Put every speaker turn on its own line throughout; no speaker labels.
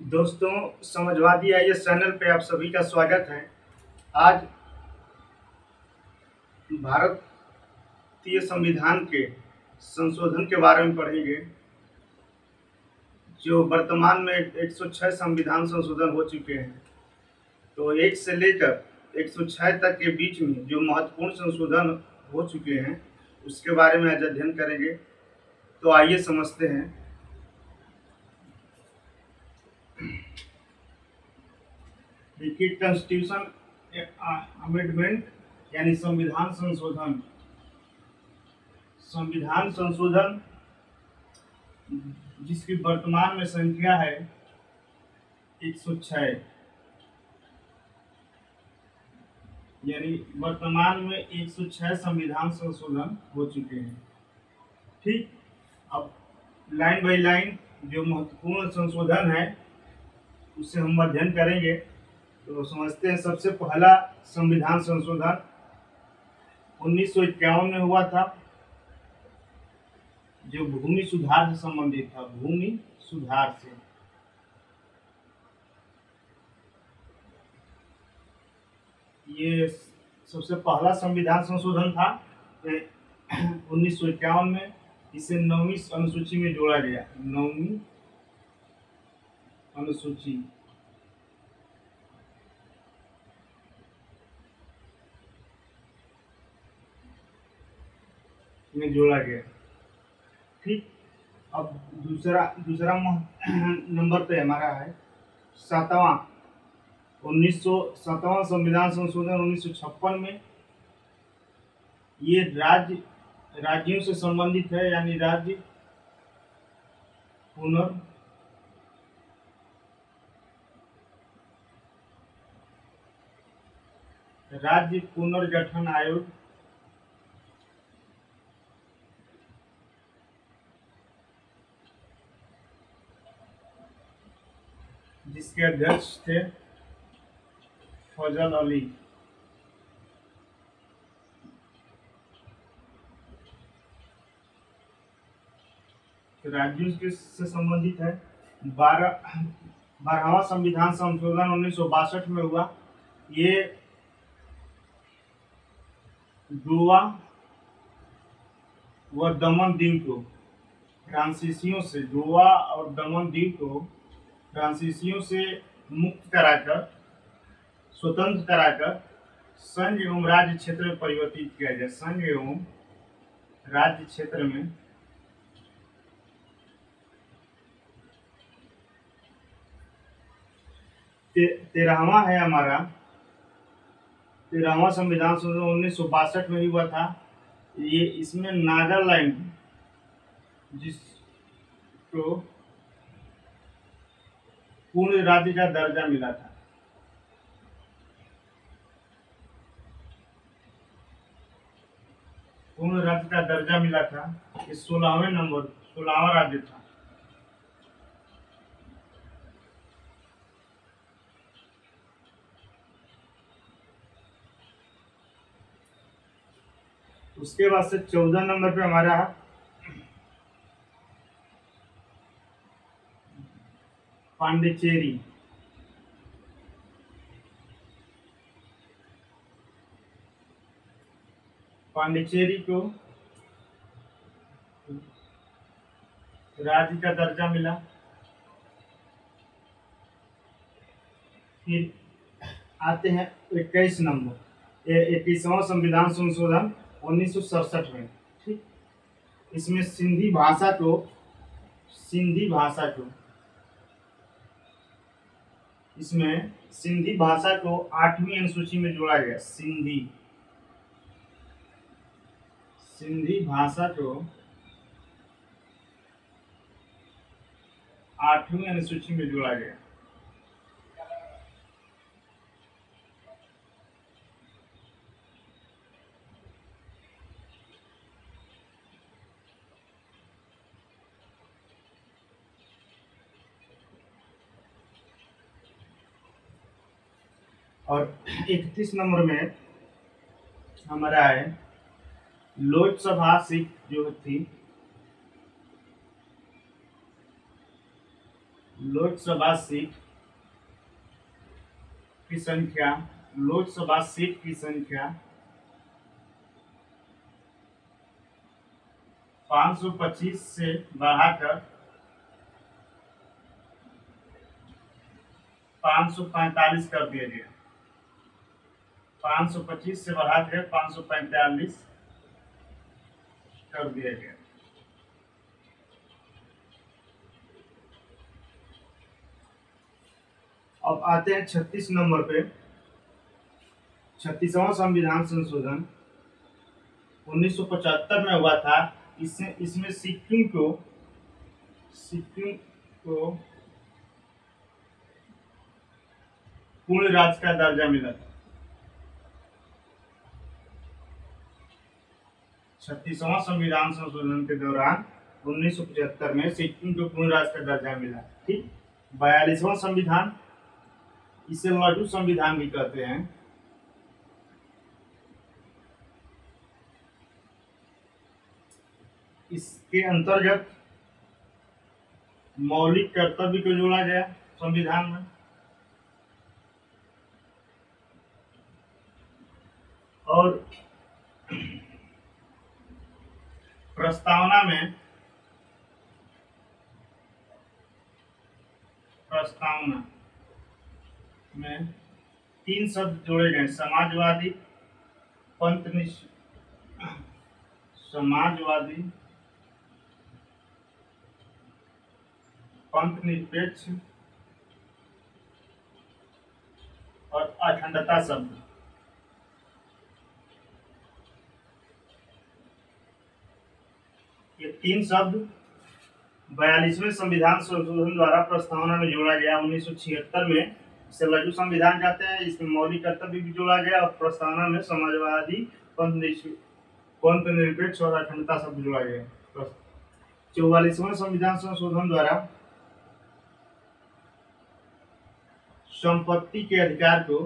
दोस्तों, Samajwadi IAS channel पे आप सभी का स्वागत है। आज भारतीय संविधान के संशोधन के बारे में पढ़ेंगे। जो वर्तमान में 106 संविधान संशोधन हो चुके हैं, तो 1 से लेकर 106 तक के बीच में जो महत्वपूर्ण संशोधन हो चुके हैं उसके बारे में आज अध्ययन करेंगे। तो आइए समझते हैं। देखिए, कॉन्स्टिट्यूशन अमेंडमेंट यानी संविधान संशोधन। संविधान संशोधन जिसकी वर्तमान में संख्या है 106, यानी वर्तमान में 106 संविधान संशोधन हो चुके हैं। ठीक, अब लाइन बाय लाइन जो महत्वपूर्ण संशोधन है उससे हम अध्ययन करेंगे। तो समझते हैं। सबसे पहला संविधान संशोधन 1951 में हुआ था, जो भूमि सुधार से संबंधित था। भूमि सुधार से ये सबसे पहला संविधान संशोधन था 1951 में। इसे 9वीं अनुसूची में जोड़ा गया। 9वीं अनुसूची में जोड़ा गया। ठीक, अब दूसरा नंबर पे हमारा है 7वां संविधान संशोधन 1956 में। ये राज्यों से संबंधित है, यानी राज्य पुनर्गठन आयोग जिसके अध्यक्ष थे फजल अली। तो राज्यों के से संबंधित है। 12वां संविधान संशोधन 1962 में हुआ। ये गोवा व दमन दीव को फ्रांसीसियों से, गोवा और दमन दीव को फ्रांसीसियों से मुक्त कराकर, स्वतंत्र कराकर संघ एवं राज्य क्षेत्र में परिवर्तित किया जाए। संघ एवं राज्य क्षेत्र में 13वां है हमारा 13वां संविधान संशोधन 1962 में हुआ था। ये इसमें नागालैंड जिसको पूर्ण राज्य का दर्जा मिला था। पूर्ण राज्य का दर्जा मिला था। ये 16वां राज्य था। उसके बाद से 14 नंबर पे हमारा पांडिचेरी। पांडिचेरी को राज्य का दर्जा मिला। फिर आते हैं 21 नंबर, 21वां संविधान संशोधन 1967 में। ठीक, इसमें सिंधी भाषा को 8वीं अनुसूची में जोड़ा गया। सिंधी भाषा को 8वीं अनुसूची में जोड़ा गया। और 31 नंबर में हमारा है लोकसभा सीट जो थी लोकसभा सीट की संख्या लोकसभा सीट की संख्या 525 से बढ़ाकर 545 कर दिया गया। 525 से बढ़ाकर 545 कर दिया गया। अब आते हैं 36 नंबर पे। 36वां संविधान संशोधन 1975 में हुआ था। इसमें सिक्किम को पूर्ण राज्य का दर्जा मिला था। 36वां संविधान संशोधन के दौरान 1975 में सिक्किम को पूर्ण राज्य का दर्जा मिला। ठीक। 42वां संविधान, इसे लघु संविधान भी कहते हैं। इसके अंतर्गत मौलिक कर्तव्य को जोड़ा गया संविधान में, और प्रस्तावना में 3 शब्द जोड़े गए: समाजवादी, पंथ निरपेक्ष और अखंडता शब्द। ये 3 शब्द 42वें संविधान संशोधन द्वारा प्रस्तावना में जोड़ा गया 1976 में। इसे लघु संविधान कहते हैं। इसमें मौलिक कर्तव्य भी जोड़ा गया और प्रस्तावना में समाजवादी, पंथ निरपेक्ष और अखंडता शब्द जोड़ा गया। 44वें संविधान संशोधन द्वारा संपत्ति के अधिकार को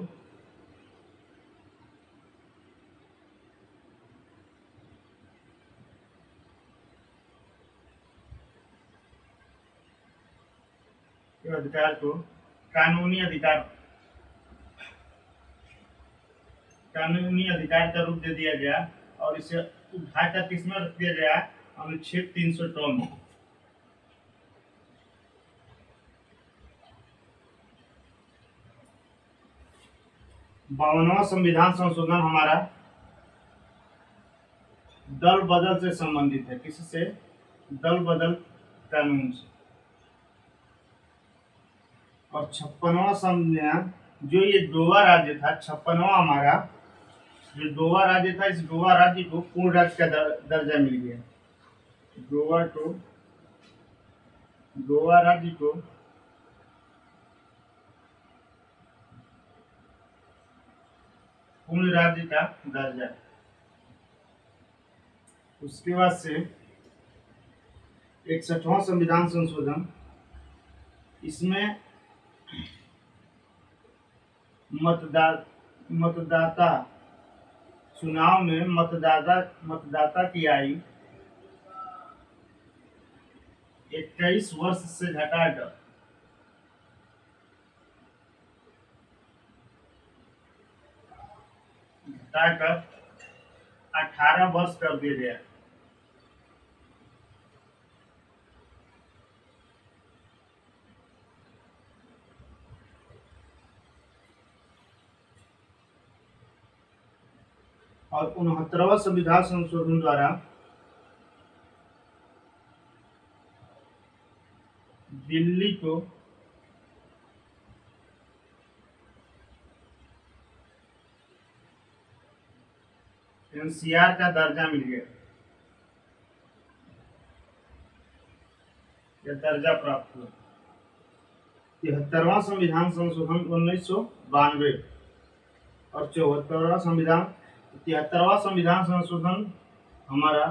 कानूनी अधिकार का रूप दे दिया गया और इसे उठाकर किसमें रख दिया गया? अनुच्छेद 353 में। बावनवां संविधान संशोधन हमारा दल बदल से संबंधित है। किससे? दल बदल कानून से। और 56वां संविधान, जो ये गोवा राज्य था, 56वां हमारा जो गोवा राज्य था, इस गोवा राज्य को पूर्ण राज्य का दर्जा मिल गया। गोवा राज्य को पूर्ण राज्य का दर्जा। उसके बाद से 61वां संविधान संशोधन, इसमें मतदाता चुनाव में मतदाता की आयु 21 वर्ष से घटाकर 18 वर्ष कर दिया गया। और 69वां संविधान संशोधन द्वारा दिल्ली को एनसीआर का दर्जा मिल गया, यह दर्जा प्राप्त हुआ। 73वां संविधान संशोधन 1992 और 74वां संविधान संशोधन हमारा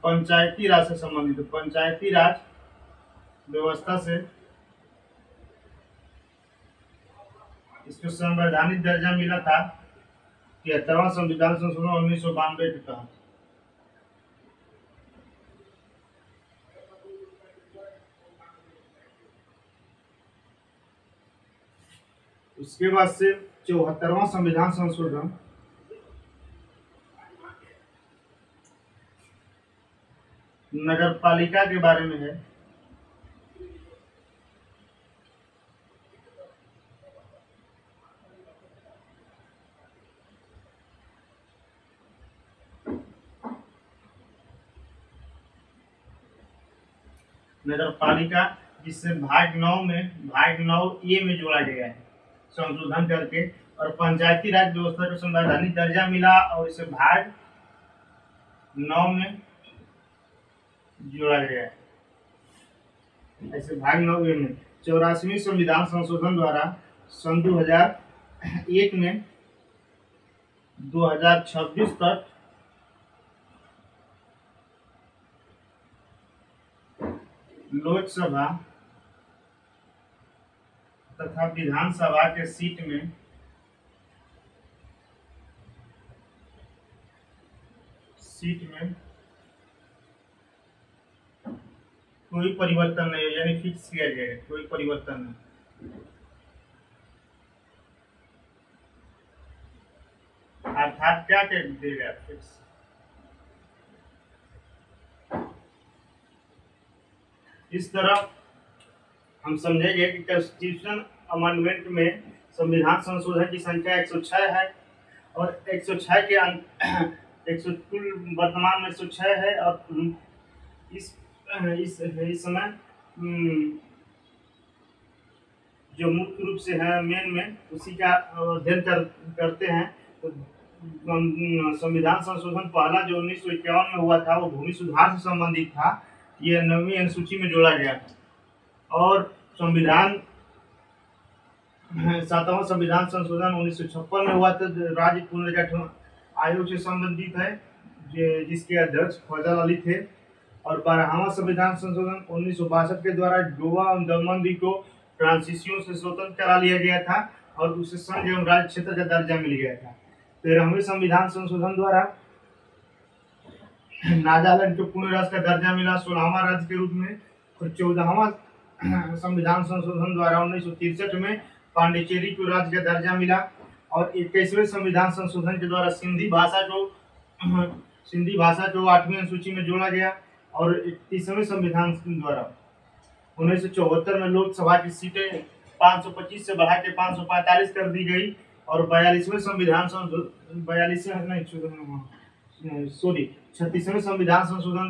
पंचायती राज से संबंधित है। पंचायती राज व्यवस्था से इसको संवैधानिक दर्जा मिला था 73वां संविधान संशोधन 1992 के तहत। उसके बाद से 74वां संविधान संशोधन नगर पालिका के बारे में है। नगर पालिका जिससे भाग 9 ए में जोड़ा गया है संशोधन करके, और पंचायती राज व्यवस्था को संवैधानिक दर्जा मिला और इसे भाग 9 में जोड़ा गया है। ऐसे भाग 9 ए में 84वें संविधान संशोधन द्वारा सन 2001 में 2026 तक लोकसभा तथा विधानसभा के सीट में कोई परिवर्तन नहीं, यानी फिक्स किया गया है, कोई परिवर्तन नहीं। अर्थात क्या कह देगा फिक्स। इस तरह हम समझेंगे कि कॉन्स्टिट्यूशन अमेंडमेंट में संविधान संशोधन की संख्या 106 है और 106 के कुल वर्तमान में 106 है और इस समय जो मुख्य रूप से है मेन में उसी का अध्ययन करते हैं। तो संविधान संशोधन पहला जो 1951 में हुआ था वो भूमि सुधार से संबंधित था, ये 9वीं अनुसूची में जोड़ा गया। और संविधान 7वां संविधान संशोधन 1956 में हुआ था, राज्य पुनर्गठन आयोग से संबंधित है जिसके अध्यक्ष फजल अली थे। और 12वां संविधान संशोधन 1962 के द्वारा गोवा और दमन द्वीप को फ्रांसीसियों से स्वतंत्र करा लिया गया था और उसे संघ एवं राज्य क्षेत्र का दर्जा मिल गया था। 13वें संविधान संशोधन द्वारा नागालैंड को पूर्ण राज्य का दर्जा मिला 16वां राज्य के रूप में। और 14वां संविधान संशोधन द्वारा 1963 में पांडिचेरी को राज्य का दर्जा मिला। और 21वें संविधान संशोधन के द्वारा सिंधी भाषा को 8वीं अनुसूची में जोड़ा गया। और 31वें संविधान द्वारा 1974 में लोकसभा की सीटें 525 से बढ़ा के 545 कर दी गई। और 36वें संविधान 36वें संविधान संशोधन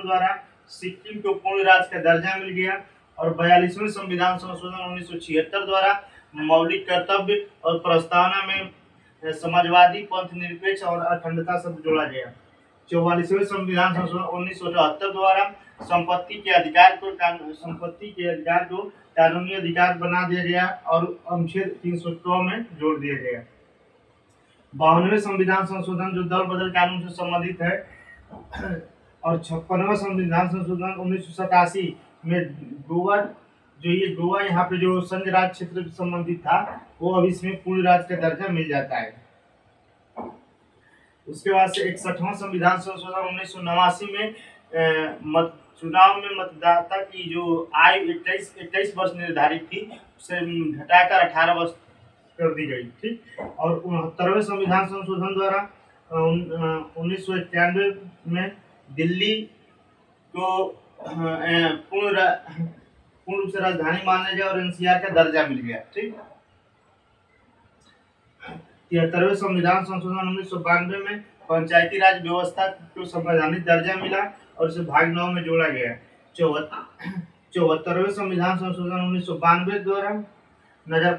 द्वारा सिक्किम को पूर्ण राज्य का दर्जा मिल गया। और 42वें संविधान संशोधन 1976 द्वारा मौलिक कर्तव्य और प्रस्तावना में समाजवादी, पंथ निरपेक्ष और अखंडता शब्द जोड़ा गया। 44वें संविधान संशोधन 1978 द्वारा संपत्ति के अधिकार को कानूनी अधिकार बना दिया गया और अनुच्छेद 300 में जोड़ दिया गया। 52वें संविधान संशोधन जो दल बदल कानून से संबंधित है। और 56वां संविधान संशोधन 1987 में गोवा यहाँ पे जो संघ राज्य क्षेत्र से संबंधित था वो अब इसमें पूर्ण राज्य का दर्जा मिल जाता है। उसके बाद से 61वां संविधान संशोधन 1989 में चुनाव में मतदाता की जो आयु 21 वर्ष निर्धारित थी उसे घटाकर 18 वर्ष कर दी गई। ठीक। और 69वें संविधान संशोधन द्वारा 1991 में दिल्ली को पूर्ण रूप से राजधानी माना गया और एनसीआर का दर्जा मिल गया। ठीक। 73वें संविधान संशोधन 1992 में पंचायती राज व्यवस्था को संवैधानिक दर्जा मिला और इसे भाग 9 में जोड़ा गया। 74वें संविधान संशोधन 1992 द्वारा नगर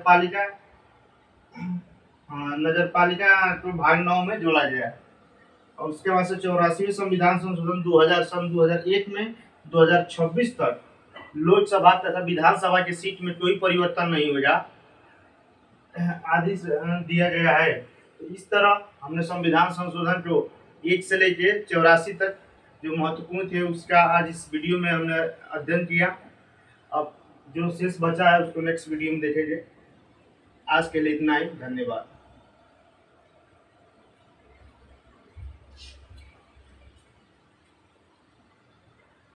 पालिका को भाग 9 में जोड़ा गया। और उसके बाद से 84वें संविधान संशोधन 2001 में 2026 तक लोकसभा तथा विधानसभा की सीट में कोई परिवर्तन नहीं होगा आदि दिया गया है। तो इस तरह हमने संविधान संशोधन को 1 से लेके 84 तक जो महत्वपूर्ण थे उसका आज इस वीडियो में हमने अध्ययन किया। अब जो शेष बचा है उसको नेक्स्ट वीडियो में देखेंगे। आज के लिए इतना ही, धन्यवाद।